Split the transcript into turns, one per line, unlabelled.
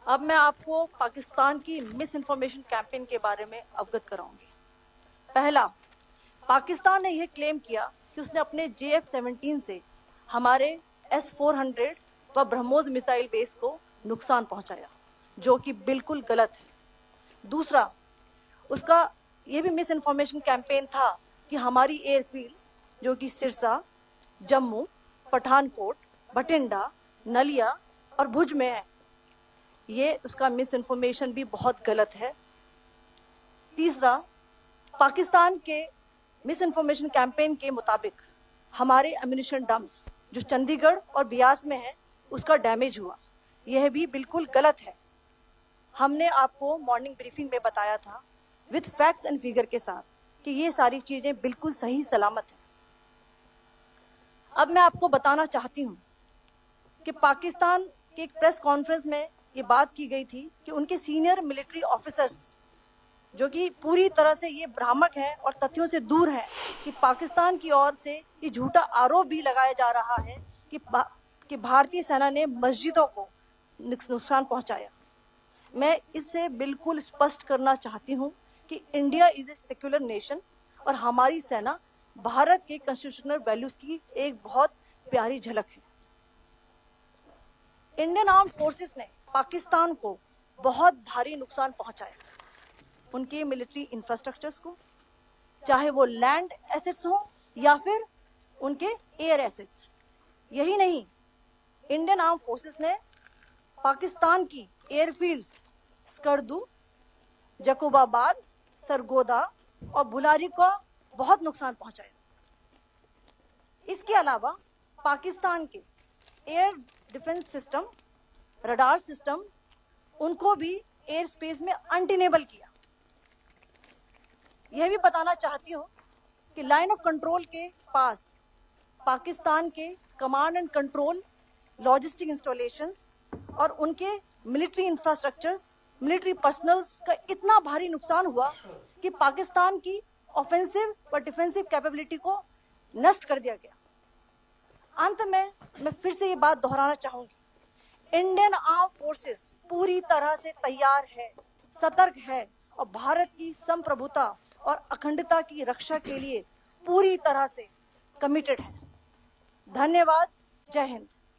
अब मैं आपको पाकिस्तान की मिस इन्फॉर्मेशन कैंपेन के बारे में अवगत कराऊंगी। पहला, पाकिस्तान ने यह क्लेम किया कि उसने अपने JF-17 से हमारे S-400 व ब्रह्मोस मिसाइल बेस को नुकसान पहुंचाया, जो कि बिल्कुल गलत है। दूसरा, उसका यह भी मिस इन्फॉर्मेशन कैंपेन था कि हमारी एयरफील्ड्स जो कि सिरसा, जम्मू, पठानकोट, बठिंडा, नलिया और भुज में है, ये उसका मिस इन्फॉर्मेशन भी बहुत गलत है। तीसरा, पाकिस्तान के मिस इन्फॉर्मेशन कैंपेन के मुताबिक हमारे एम्यूनिशन डम्प्स जो चंडीगढ़ और बियास में है उसका डैमेज हुआ, यह भी बिल्कुल गलत है। हमने आपको मॉर्निंग ब्रीफिंग में बताया था विद फैक्ट्स एंड फिगर के साथ कि ये सारी चीजें बिल्कुल सही सलामत है। अब मैं आपको बताना चाहती हूँ कि पाकिस्तान के एक प्रेस कॉन्फ्रेंस में ये बात की गई थी कि उनके सीनियर मिलिट्री ऑफिसर्स जो कि पूरी तरह से ये भ्रामक हैं और तथ्यों से दूर हैं कि पाकिस्तान की ओर से ये झूठा आरोप भी लगाया जा रहा है कि भारतीय सेना ने मस्जिदों को नुकसान पहुंचाया। मैं इससे बिल्कुल स्पष्ट करना चाहती हूं कि India is a secular nation और हमारी सेना भारत के कॉन्स्टिट्यूशनल वैल्यूज की एक बहुत प्यारी झलक है। इंडियन आर्म्ड फोर्सेस ने पाकिस्तान को बहुत भारी नुकसान पहुंचाया, उनके मिलिट्री इंफ्रास्ट्रक्चर्स को, चाहे वो लैंड एसेट्स हो या फिर उनके एयर एसेट्स। यही नहीं, इंडियन आर्म फोर्सेस ने पाकिस्तान की एयरफील्ड्स स्कर्दू, जकोबाबाद, सरगोदा और बुलारी को बहुत नुकसान पहुंचाया। इसके अलावा पाकिस्तान के air defence system, radar system, उनको भी एयर स्पेस में अनटेनेबल किया। यह भी बताना चाहती हूँ कि लाइन ऑफ कंट्रोल के पास पाकिस्तान के command and control, logistic installations और उनके मिलिट्री इंफ्रास्ट्रक्चर्स, मिलिट्री पर्सनल्स का इतना भारी नुकसान हुआ कि पाकिस्तान की ऑफेंसिव व डिफेंसिव कैपेबिलिटी को नष्ट कर दिया गया। अंत में मैं फिर से ये बात दोहराना चाहूंगी, इंडियन आर्म फोर्सेस पूरी तरह से तैयार है, सतर्क है और भारत की संप्रभुता और अखंडता की रक्षा के लिए पूरी तरह से कमिटेड है। धन्यवाद। जय हिंद।